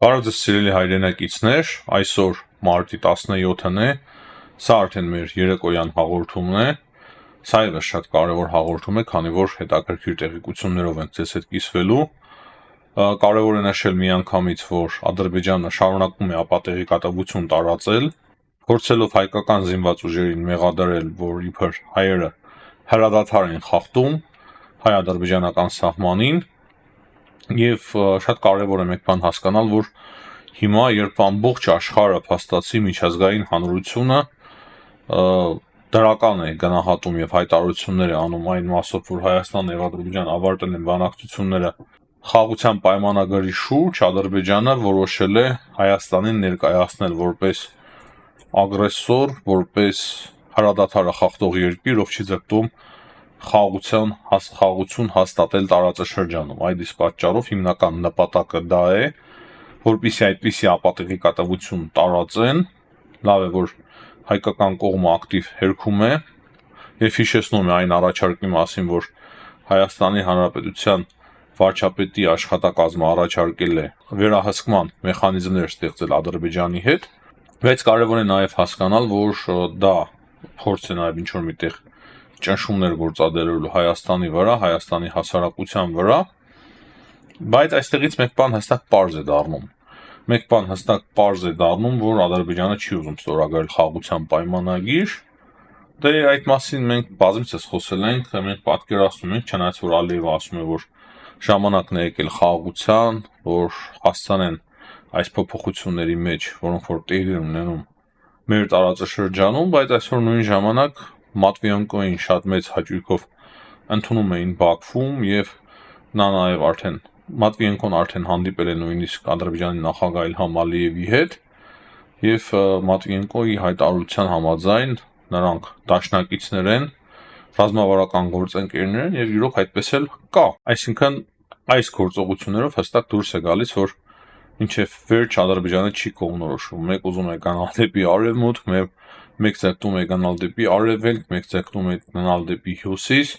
Բարև ձեզ սիրելի հայրենակիցներ, այսօր մարտի 17-ն է, սա արդեն մեր երեկոյան հաղորդումն է, սա ևս շատ կարևոր հաղորդում է, քանի որ հետաքրքիր տեղեկություններով ենք ձեզ հետ կիսվելու, կարևոր է նշել միանգամից, որ Ադրբեջանը շարունակում է ապատեղեկատվություն տարածել, փորձելով հայկական զինված ուժերին մեղադրել, որ իբր հայերը հրադադար են խախտում հայ-ադրբեջանական սահմանին. Եվ շատ կարևոր է մեկ բան հասկանալ, որ հիմա երբ ամբողջ աշխարհը փաստացի միջազգային հանրությունը դրական է գնահատում եւ հայտարարություններ է անում այն մասով, որ Հայաստանն եւ Ադրբեջանը ավարտել են բանակցությունները խաղաղության պայմանագրի շուրջ, Ադրբեջանը որոշել է Հայաստանին ներկայացնել որպես ագրեսոր, որպես հրադադարը խախտող երկիր, ով չի ձգտում խաղաղություն հաստատել տարածաշրջանում։ Այդ իսկ պատճառով հիմնական նպատակը դա է, որպեսզի այդպիսի ապատեղեկատվություն տարածեն, լավ է, որ հայկական կողմը ակտիվ հերքում է եւ հիշեցնում է այն առաջարկի մասին, որ Հայաստանի Հանրապետության վարչապետի աշխատակազմը առաջարկել է վերահսկման մեխանիզմներ ստեղծել Ադրբեջանի հետ, բայց կարևոր է նաեւ հասկանալ, որ դա փորձ է նաեւ ինչ-որ միտեղ ճնշումներ գործադրելու Հայաստանի վրա, Հայաստանի հասարակության վրա, բայց այստեղից մեկ բան հստակ պարզ է դառնում, որ Ադրբեջանը չի ուզում ստորագրել խաղաղության պայմանագիր, դե այդ մասին մենք բազմիցս խոսել ենք, մենք պատկերացնում ենք, չնայած որ Ալիևը ասում է, որ ժամանակն է եկել խաղաղության, որ հասցնեն այս փոփոխությունների մեջ, որոնք որ տեղի ունենում մեր տարածաշրջանում, բայց այսօր նույն ժամանակ Մատվիենկոին շատ մեծ հաճույքով ընդունում էին Բաքվում եւ նա նաեւ Մատվիենկոն արդեն հանդիպել է նույնիսկ Ադրբեջանի նախագահ Իլհամ Ալիևի հետ եւ Մատվիենկոյի հայտարարության համաձայն նրանք դաշնակիցներ են, ռազմավարական գործընկերներ են եւ իրոք այդպես էլ կա, այսինքն այս գործողություններով հստակ դուրս է գալիս, որ մինչեւ վերջ Ադրբեջանը չի կողմնորոշվում, մեկ ուզում է գնալ դեպի արևմուտք, մեկ ձգտում է գնալ դեպի արևելք, մեկ ձգտում է գնալ դեպի հյուսիս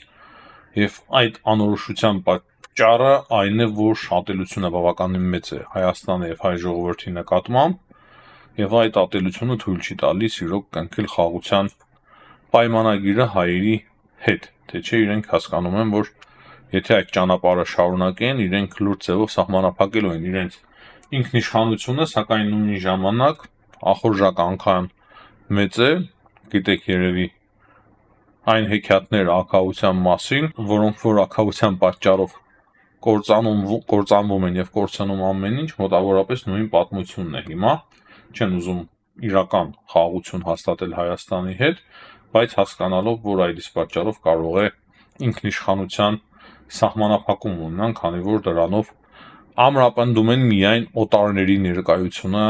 եւ այդ անորոշության պատճառը այն է, որ ատելությունը բավականին մեծ է Հայաստանի եւ հայ ժողովրդի նկատմամբ եւ այդ ատելությունը թույլ չի տալիս իրոք կնքել խաղաղության պայմանագիրը հայերի հետ, թե չէ իրենք հասկանում են, որ եթե այդ ճանապարհը շարունակեն, իրենք լուրջ ձևով սահմանափակելու են իրենց ինքնիշխանությունը, սակայն նույն ժամանակ ախորժակ անգամ մեծ է, գիտեք երևի այն հեքիաթներ ակահության մասին, որոնք որ ակահության պատճառով կործանվում են եւ կորցնում ամեն ինչ, մոտավորապես նույն պատմությունն է հիմա, չեն ուզում իրական խաղաղություն հաստատել Հայաստանի հետ, բայց հասկանալով, որ այդ իսկ պատճառով կարող է ինքնիշխանության սահմանափակում ունենան, քանի որ դրանով ամրապնդում են միայն օտարների ներկայությունը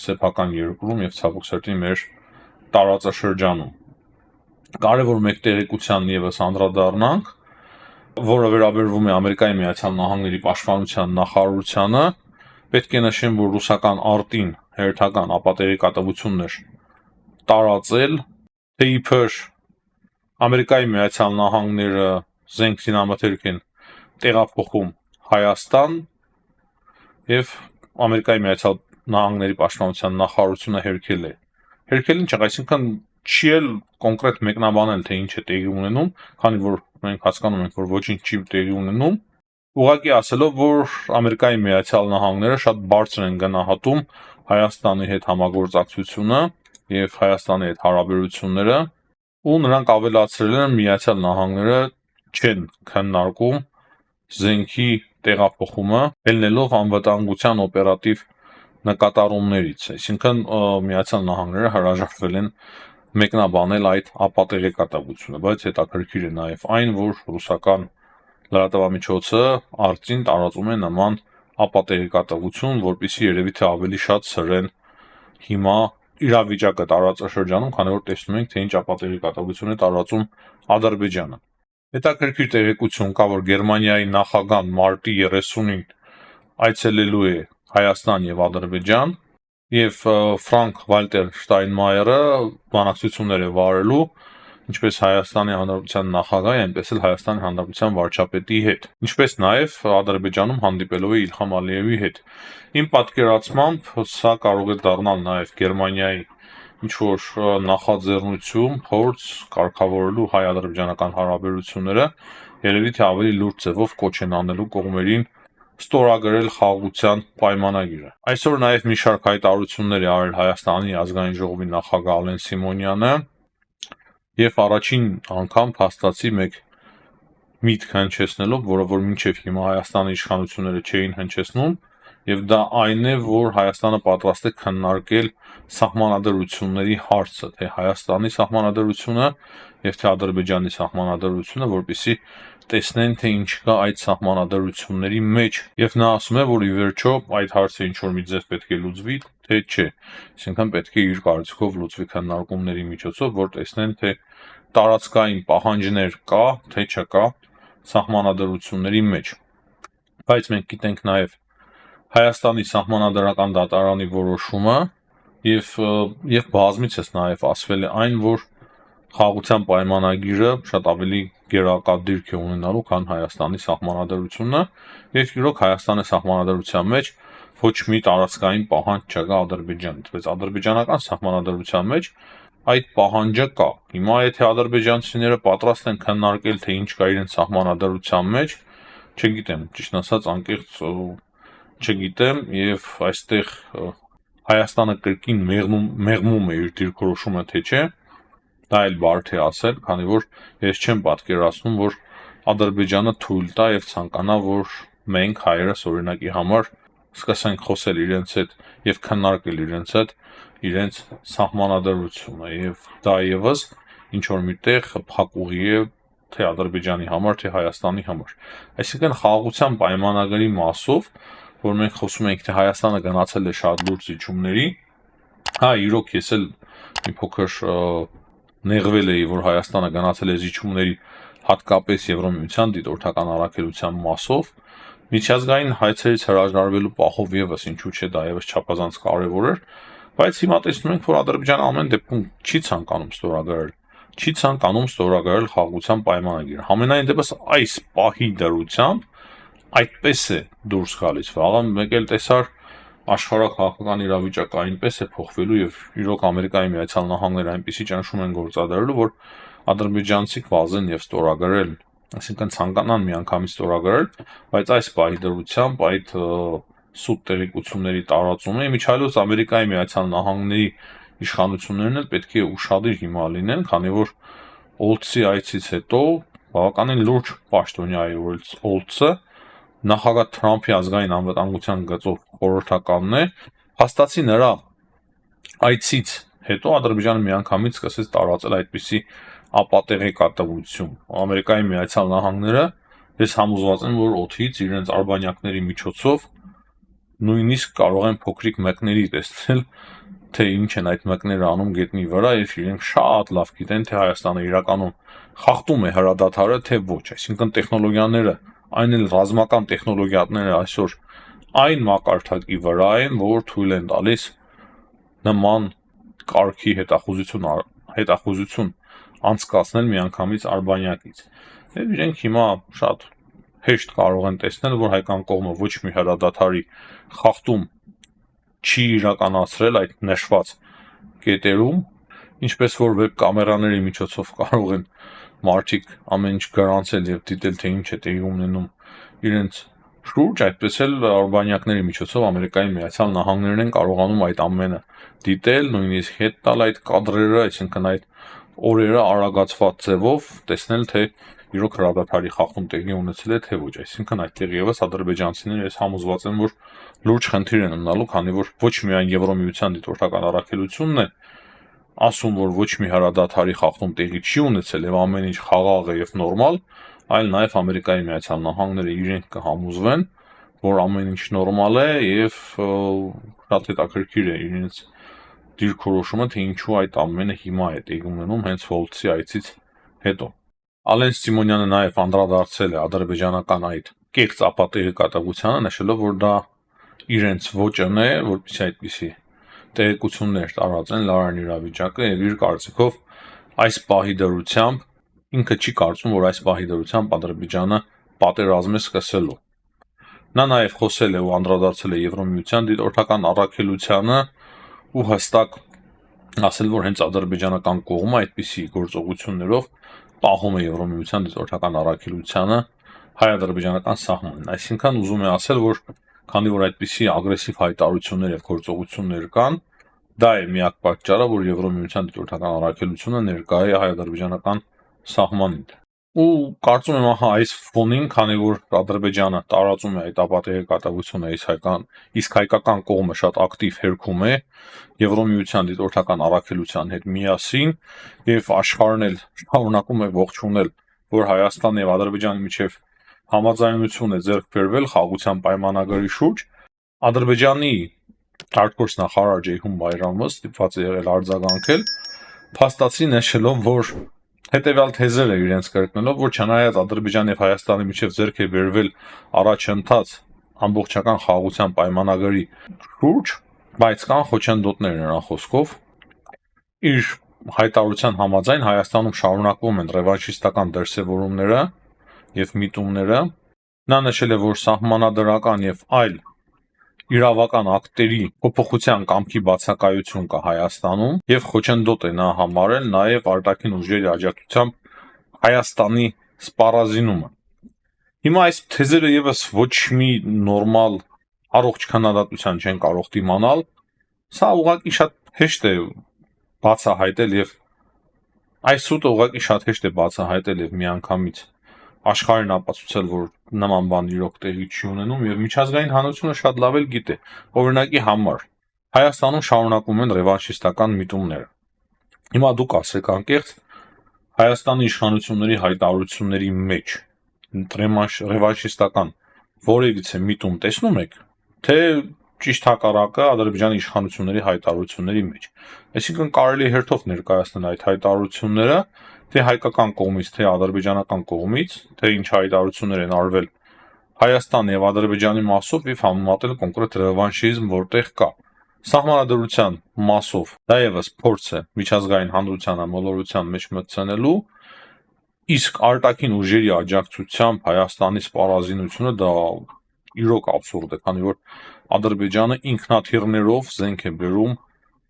սեփական երկրում եւ ցավոք սրտի մեր տարածաշրջանում։ Կարևոր մեկ տեղեկության եւս անդրադառնանք, որը վերաբերվում է Ամերիկայի Միացյալ Նահանգների պաշտպանության նախարարությանը, պետք է նշեմ, որ ռուսական արտին հերթական ապատեղեկատվություններ տարածել, թե իբր Ամերիկայի Միացյալ Նահանգները զենք զինամթերք են տեղափոխում Հայաստան եւ Ամերիկայի Միացյալ Նահանգների պաշտպանության նախարարությունը հերքել ինչ, այսինքն չի էլ կոնկրետ մեկնաբանել, թե ինչ է տեղի ունենում, քանի որ մենք հասկանում ենք, որ ոչինչ չի տեղի ունենում, ուղղակի ասելով, որ Ամերիկայի Միացյալ Նահանգները շատ բարձր են գնահատում Հայաստանի հետ համագործակցությունը եւ Հայաստանի հետ հարաբերությունները, ու նրանք ավելացրել են Միացյալ Նահանգները չեն քննարկում զենքի տեղափոխումը, ելնելով անվտանգության օպերատիվ նկատառումներից, այսինքն Միացյալ Նահանգները հրաժարվել են մեկնաբանել այդ ապատեղեկատվությունը, բայց հետաքրքիր է նաեւ այն, որ ռուսական լրատվամիջոցը արտին տարածում է նման ապատեղեկատվություն, որպեսզի երևի թե ավելի շատ սրեն հիմա իրավիճակը տարածաշրջանում, քանի որ տեսնում ենք, թե ինչ ապատեղեկատվություն է տարածում Ադրբեջանը։ Հետաքրքիր տեղեկություն կա, որ Գերմանիայի նախագահան մարտի 30-ին այցելելու է Հայաստան եւ Ադրբեջան եւ Ֆրանկ Վալտեր Շտայնմայերը բանակցություններ է վարելու ինչպես Հայաստանի Հանրապետության նախագահի, այնպես էլ Հայաստանի Հանրապետության վարչապետի հետ, ինչպես նաև Ադրբեջանում հանդիպելով է Իլհամ Ալիևի հետ։ Իմ պատկերացմամբ սա կարող է դառնալ նաև Գերմանիայի ինչ-որ նախաձեռնություն, փորձ կարգավորելու հայ-ադրբեջանական հարաբերությունները, երևի թե ավելի լուրջ ձևով կոչ են անելու կողմերին ստորագրել խաղաղության պայմանագիրը։ Այսօր նաև մի շարք հայտարարություններ է արել Հայաստանի ազգային ժողովի նախագահ Ալեն Սիմոնյանը եւ առաջին անգամ փաստացի մեկ միտք հնչեցնելով, որը որ մինչև հիմա Հայաստանի իշխանությունները չէին հնչեցնում, եւ դա այն է, որ Հայաստանը պատրաստ է քննարկել սահմանադրությունների հարցը, թե Հայաստանի սահմանադրությունը եւ թե Ադրբեջանի սահմանադրությունը, որպեսզի տեսնեն, թե ինչ կա այդ սահմանադրությունների մեջ, եւ նա ասում է, որ ի վերջո այդ հարցը ինչ որ մի ձև պետք է լուծվի, թե չէ, այսինքն պետք է իր կարծիքով լուծվի քննարկումների միջոցով, որ տեսնեն, թե տարածքային պահանջներ կա, թե չկա սահմանադրությունների մեջ։ Բայց մենք գիտենք նաեւ Հայաստանի սահմանադրական դատարանի որոշումը եւ բազմիցս նաեւ ասվել է այն, որ խաղաղության պայմանագիրը շատ ավելի գերակա դիրք է ունենալու, քան Հայաստանի սահմանադրությունը, եւ իրոք Հայաստանի սահմանադրության մեջ ոչ մի տարածքային պահանջ չկա Ադրբեջանից, բայց ադրբեջանական սահմանադրության մեջ այդ պահանջը կա։ Հիմա եթե ադրբեջանցիները պատրաստ են քննարկել, թե ինչ կա իրենց սահմանադրության մեջ, չգիտեմ, ճիշտ ասած անկեղծ չգիտեմ, եւ այստեղ Հայաստանը կրկին մեղմում է իր դիրքորոշումը, թե չէ, դա էլ բարդ է ասել, քանի որ ես չեմ պատկերացնում, որ Ադրբեջանը թույլ տա եւ ցանկանա, որ մենք հայերս օրինակի համար սկսենք խոսել իրենց հետ եւ քննարկել իրենց հետ իրենց սահմանադրությունը, եւ դա եւս ինչ որ միտեղ փակուղի է թե Ադրբեջանի համար, թե Հայաստանի համար։ Այսինքն խաղաղության պայմանագրի մասով, որ մենք խոսում ենք, թե Հայաստանը գնացել է շատ լուրջ զիջումների, հա, իրոք ես էլ մի փոքր նեղվել էի, որ Հայաստանը գնացել է զիջումների հատկապես Եվրոմիության դիտորդական առաքելության մասով, միջազգային հայցերից հրաժարվելու պահով եւս ինչու՞ չէ, դա եւս չափազանց կարեւոր էր, բայց հիմա տեսնում ենք, որ Ադրբեջանը ամեն դեպքում չի ցանկանում ստորագրել խաղաղության պայմանագիրը։ Համենայն դեպս այս պահի դրությամբ այդպես է դուրս գալիս։ Վաղը մեկ էլ տեսար աշխարհակաղակական իրավիճակը այնպես է փոխվելու եւ իրոք Ամերիկայի Միացյալ Նահանգները այնպիսի ճնշում են գործադրելու, որ ադրբեջանցիք վազեն եւ ստորագրել, այսինքն ցանկանան միանգամից ստորագրել, բայց այս պահի դրությամբ այդ սուտ տեղեկությունների տարածումը իմիջիայլոց Ամերիկայի Միացյալ Նահանգների իշխանություններն էլ պետք է ուշադիր հիմա լինեն, քանի որ Օլցի այցից հետո բավականին լուրջ պաշտոնյա է Օլցը, նախագահ Թրամփի ազգային անվտանգության գծով խորհրդականն է, հաստատի նրա այցից հետո Ադրբեջանը միանգամից սկսեց տարածել այդպիսի ապատեղեկատվություն։ Ամերիկայի Միացյալ Նահանգները ես համոզված եմ, որ օդից իրենց արբանյակների միջոցով նույնիսկ կարող են փոքրիկ մեկների տեսնել, թե ինչ են այդ մեկները անում գետնի վրա, եւ իրենք շատ լավ գիտեն, թե Հայաստանը իրականում խախտում է հրադադարը, թե ոչ, այսինքն տեխնոլոգիաները, այն էլ ռազմական տեխնոլոգիաները այսօր այն մակարդակի վրա են, որ թույլ են տալիս նման կարգի հետախուզություն անցկացնել միանգամից արբանյակից։ Եվ իրենք հիմա շատ հեշտ կարող են տեսնել, որ հայկական կողմը ոչ մի հրադադարի խախտում չի իրականացրել այդ նշված կետերում, ինչպես որ վեբ կամերաների միջոցով կարող են մարդիկ ամեն ինչ գրանցել եւ դիտել, թե ինչ է տեղի ունենում իրենց շուրջ, այդպես էլ արբանյակների միջոցով Ամերիկայի Միացյալ Նահանգներն են կարողանում այդ ամենը դիտել, նույնիսկ հետ տալ այդ կադրերը, այսինքն այդ օրերը արագացված ձևով տեսնել, թե իրոք հրադադարի խախտում տեղի ունեցել է, թե ոչ։ Այսինքն այդտեղ եւս ադրբեջանցիները ես համոզված եմ, որ լուրջ խնդիր են ունենալու, քանի որ ոչ միայն Եվրոմիության դիտորդական առաքելությունն է ասում, որ ոչ մի հրադադարի խախտում տեղի չի ունեցել եւ ամեն ինչ խաղաղ է եւ նորմալ, այլ նաեւ Ամերիկայի Միացյալ Նահանգները իրենք կհամոզվեն, որ ամեն ինչ նորմալ է եւ շատ հետաքրքիր է իրենց դիրքորոշումը, թե ինչու այդ ամենը հիմա է տեղի ունենում հենց Օլցի այցից հետո։ Ալեն Սիմոնյանը նաեւ անդրադարձել է ադրբեջանական այդ կեղծ ապատեղեկատվությանը, նշելով, որ դա իրենց ոճն է, որպեսզի այդպիսի տեղեկություններ տարածեն լարան իրավիճակը եւ իր կարծիքով այս պահի դրությամբ ինքը չի կարծում, որ այս պահի դրությամբ Ադրբեջանը պատերազմ է սկսելու։ Նա նաև խոսել է ու անդրադարձել է Եվրամիության դիտորդական առաքելությանը ու հստակ ասել, որ հենց ադրբեջանական կողմը այդպիսի գործողություններով պահում է Եվրամիության դիտորդական առաքելությանը հայ-ադրբեջանական սահմանին։ Այսինքն ուզում է ասել, որ քանի որ այդպիսի ագրեսիվ հայտարարություններ եւ գործողություններ կան, դա է միակ պատճառը, որ Եվրամիության դիտորդական առաքելությունը ներկա է հայ-ադրբեջանական սահմանին։ Ու կարծում եմ այս ֆոնին, քանի որ Ադրբեջանը տարածում է այդ ապատեգատավությունը, իսկ հայկական կողմը շատ ակտիվ հերքում է Եվրամիության դիտորդական առաքելության հետ միասին եւ աշխարհն էլ շարունակում է ողջունել, որ Հայաստանի եւ Ադրբեջանի միջև համաձայնություն է ձեռք բերվել խաղաղության պայմանագրի շուրջ, Ադրբեջանի արտգործնախարար Ջեյհուն Բայրամը ստիպված է եղել արձագանքել, փաստացի նշելով, որ հետևյալ թեզերը իրենց կրկնելով, որ չնայած Ադրբեջանի եւ Հայաստանի միջև ձեռք է բերվել առաջընթաց ամբողջական խաղաղության պայմանագրի շուրջ, բայց կան խոչընդոտներ նրա խոսքով, իր հայտարարության համաձայն Հայաստանում շարունակվում են ռևանշիստական դրսևորումները եւ միտումները։ Նա նշել է, որ սահմանադրական եւ այլ իրավական ակտերի փոփոխության կամքի բացակայություն կա Հայաստանում եւ խոչընդոտ է նա համարել նաեւ արտաքին ուժերի աջակցությամբ Հայաստանի սպառազինումը։ Հիմա այս թեզերը եւս ոչ մի նորմալ առողջ քննադատության չեն կարող դիմանալ, սա ուղղակի շատ հեշտ է բացահայտել եւ այս սուտը ուղղակի շատ հեշտ է բացահայտել եւ միանգամից աշխարհին ապացուցել, որ նման բան իրոք տեղի չի ունենում եւ միջազգային հանրությունը շատ լավ էլ գիտե։ Օրինակի համար Հայաստանում շարունակում են ռևանշիստական միտումները։ Հիմա դուք ասեք անկեղծ, Հայաստանի իշխանությունների հայտարարությունների մեջ ռևանշիստական որևիցե միտում տեսնում եք, թե ճիշտ հակառակը Ադրբեջանի իշխանությունների հայտարարությունների մեջ։ Այսինքն կարելի է հերթով ներկայացնել այդ հայտարարությունները, թե հայկական կողմից, թե ադրբեջանական կողմից, թե ինչ հայտարարություններ են արվել Հայաստանի եւ Ադրբեջանի մասով եւ համեմատել կոնկրետ ռևանշիզմ որտեղ կա։ Սահմանադրության մասով դա եւս փորձ է միջազգային հանրության ամոլորության մեջ մտցնելու, իսկ արտաքին ուժերի աջակցությամբ Հայաստանի սպառազինությունը դա իրոք աբսուրդ է, քանի որ Ադրբեջանը ինքնաթիռներով զենք է բերում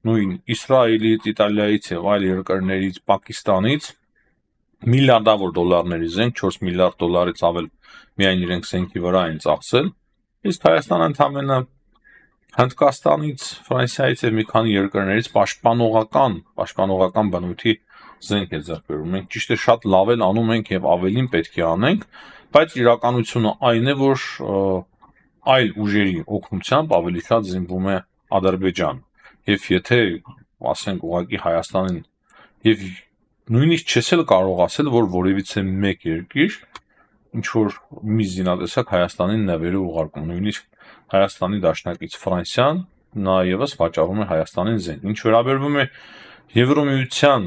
նույն Իսրայելից, Իտալիայից եւ այլ երկրներից, Պակիստանից միլիարդավոր դոլարների զենք, 4 միլիարդ դոլարից ավել միայն իրենք զենքի վրա են ծախսել, իսկ Հայաստանը ընդամենը Հնդկաստանից, Ֆրանսիայից եւ մի քանի երկրներից պաշտպանողական բնույթի զենք է ձեռք բերում։ Մենք ճիշտ է շատ լավ էլ անում ենք եւ ավելին պետք է անենք, բայց իրականությունը այն է, որ այլ ուժերի օգնությամբ ավելի շատ զինվում է Ադրբեջան։ Եվ եթե ասենք ուղղակի Հայաստանին եւ նույնիսկ չես էլ կարող ասել, որ որևիցե մեկ երկիր ինչ որ մի զինատեսակ Հայաստանին նվեր է ուղարկում, նույնիսկ Հայաստանի դաշնակից Ֆրանսիան նա եւս վաճառում է Հայաստանին զենք։ Ինչ վերաբերվում է Եվրամիության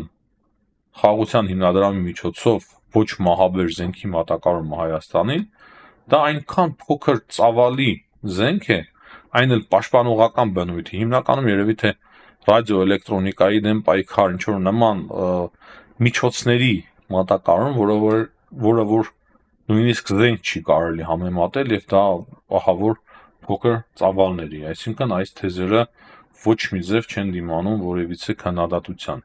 խաղաղության հիմնադրամի միջոցով ոչ մահաբեր զենքի մատակարարումը Հայաստանին, դա այնքան փոքր ծավալի զենք է, այն էլ պաշտպանողական բնույթի, հիմնականում երևի թե ռադիոէլեկտրոնիկայի դեմ պայքար, ինչ որ նման միջոցների մատակարարում, որը որ նույնիսկ զենք չի կարելի համեմատել եւ դա ահավոր փոքր ծավալների, այսինքն այս թեզերը ոչ մի ձև չեն դիմանում որևիցե քննադատության,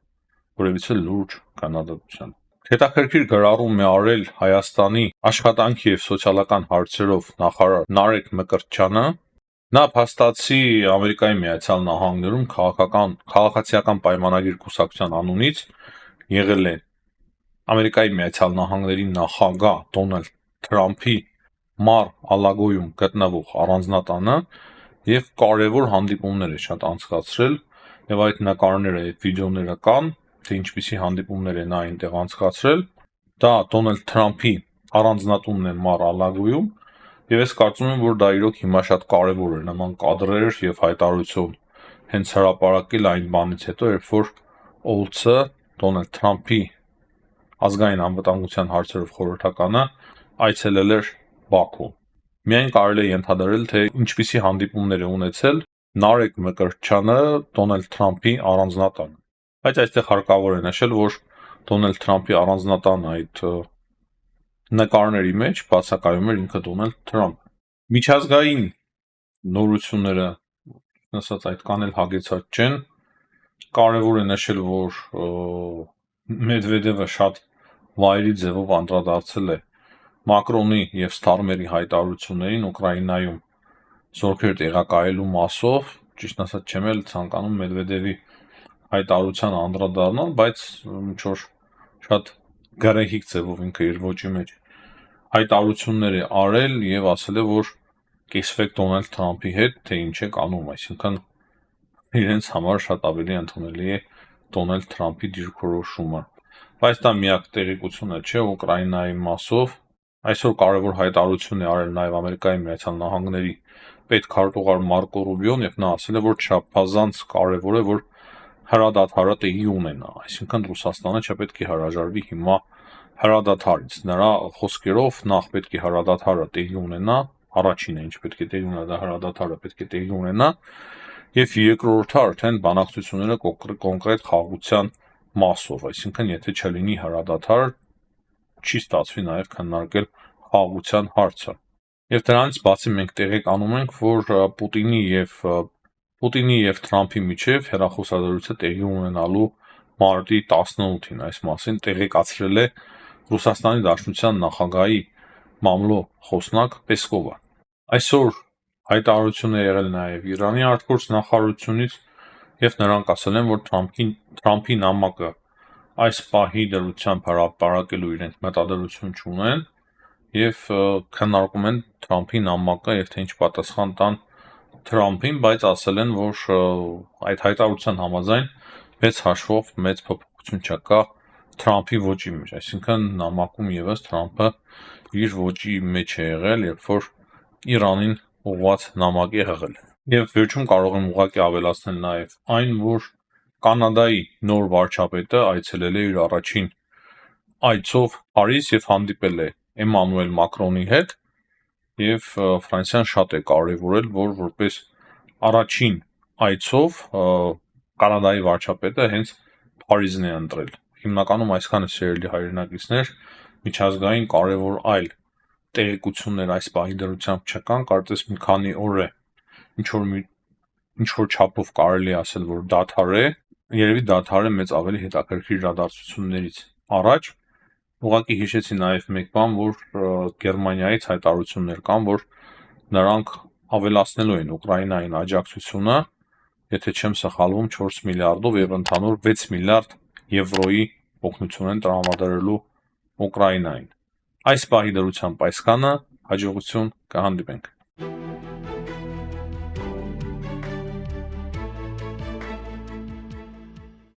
որևիցե լուրջ քննադատության։ Հետաքրքիր գրառում է արել Հայաստանի աշխատանքի եւ սոցիալական հարցերով նախարար Նարեկ Մկրտչյանը։ Նա փաստացի Ամերիկայի Միացյալ Նահանգներում քաղաքացիական պայմանագիր կուսակցության անունից եղել է Ամերիկայի Միացյալ Նահանգների նախագահ Դոնալդ Թրամփի Մար-a-Lagoյում գտնվող առանձնատանը եւ կարևոր հանդիպումներ է շատ անցկացրել եւ այդ նկարները եւ վիդեոները կան, թե ինչպիսի հանդիպումներ է նա այնտեղ անցկացրել։ Դա Դոնալդ Թրամփի առանձնատունն է Մար-a-Lagoյում եւ ես կարծում եմ, որ դա իրոք հիմա շատ կարևոր է նման կադրեր եւ հայտարարություն հենց հրապարակել այն բանից հետո, երբ որ Օլցը Դոնալդ Թրամփի ազգային անվտանգության հարցերով խորհրդականը այցելել էր Բաքու։ Միայն կարելի է ենթադրել, թե ինչպիսի հանդիպումներ է ունեցել Նարեկ Մկրտչյանը Դոնալդ Թրամփի առանձնատանը։ Բայց այստեղ հարկավոր է նշել, որ Դոնալդ Թրամփի առանձնատան այդ նկարների մեջ բացակայում էր ինքը Դոնալդ Թրամփը։ Միջազգային նորությունները, ասած, այդքան էլ հագեցած չեն։ Կարևոր է նշել, որ Մեդվեդևը շատ վայրի ձևով անդրադարձել է Մակրոնի եւ Ստարմերի հայտարարություններին Ուկրաինայում զորքեր տեղակայելու մասով, ճիշտ ասած չեմ էլ ցանկանում Մեդվեդևի հայտարարության անդրադառնալ, բայց ինչ որ շատ գարեհիկ ձևով ինքը իր ոճի մեջ հայտարարություններ է արել եւ ասել է, որ կիսվեք Դոնալդ Թրամփի հետ, թե ինչ եք անում, այսինքն իրենց համար շատ ավելի ընդունելի է Դոնալդ Թրամփի դիրքորոշումը։ Բայց դա միակ տեղեկությունը չէ Ուկրաինայի մասով։ Այսօր կարևոր հայտարարություն է արել նաև Ամերիկայի Միացյալ Նահանգների պետքարտուղար Մարկո Ռուբիոն եւ նա ասել է, որ չափազանց կարևոր է, որ հրադադարը տեղի ունենա, այսինքն Ռուսաստանը չպետք է հրաժարվի հիմա հրադադարից։ Նրա խոսքերով նախ պետք է հրադադարը տեղի ունենա, առաջինը ինչ պետք է տեղի ունենա, դա հրադադարը պետք է տեղի ունենա, եւ երկրորդը արդեն բանակցությունները կոնկրետ խաղաղության մասով, այսինքն եթե չլինի հրադադար, չի ստացվի նաև քննարկել խաղաղության հարցը։ Եվ դրանից բացի մենք տեղեկանում ենք, որ Պուտինի եւ Թրամփի միջև հեռախոսազրույցը տեղի ունենալու մարտի 18-ին այս մասին տեղեկացրել է Ռուսաստանի Դաշնության նախագահի մամլո խոսնակ Պեսկովը։ Այսօր հայտարարություն է եղել նաև Իրանի արտգործ նախարարությունից եւ նրանք ասել են, որ Թրամփի նամակը այս պահի դրությամբ հրապարակելու իրենք մտադրություն չունեն եւ քննարկում են Թրամփի նամակը եւ թե ինչ պատասխան տան Թրամփին, բայց ասել են, որ այդ հայտարարության համաձայն մեծ հաշվով մեծ փոփոխություն չկա Թրամփի ոճի մեջ, այսինքն նամակում եւս Թրամփը իր ոճի մեջ է եղել, երբ որ Իրանին ուղղված նամակ է եղել։ Եվ վերջում կարող եմ ուղղակի ավելացնել նաեւ այն, որ Կանադայի նոր վարչապետը այցելել է իր առաջին այցով Փարիզ եւ հանդիպել է Էմանուել Մակրոնի հետ եւ Ֆրանսիան շատ է կարեւորել, որ որպես առաջին այցով Կանադայի վարչապետը հենց Փարիզն է ընտրել։ Հիմնականում այսքանը սիրելի հայրենակիցներ, միջազգային կարևոր այլ տեղեկություններ այս պահի դրությամբ չկան, կարծես մի քանի օր է ինչ որ չափով կարելի ասել, որ դադար է, երևի դադար է մեծ ավելի հետաքրքիր իրադարձություններից առաջ։ Ուղղակի հիշեցի նաև մեկ բան, որ Գերմանիայից հայտարարություններ կան, որ նրանք ավելացնելու են Ուկրաինային աջակցությունը, եթե չեմ սխալվում, 4 միլիարդով եւ ընդհանուր 6 միլիարդ եվրոյի օգնություն են տրամադրելու Ուկրաինային։ Այս պահի դրությամբ այսքանը, հաջողություն, կհանդիպենք։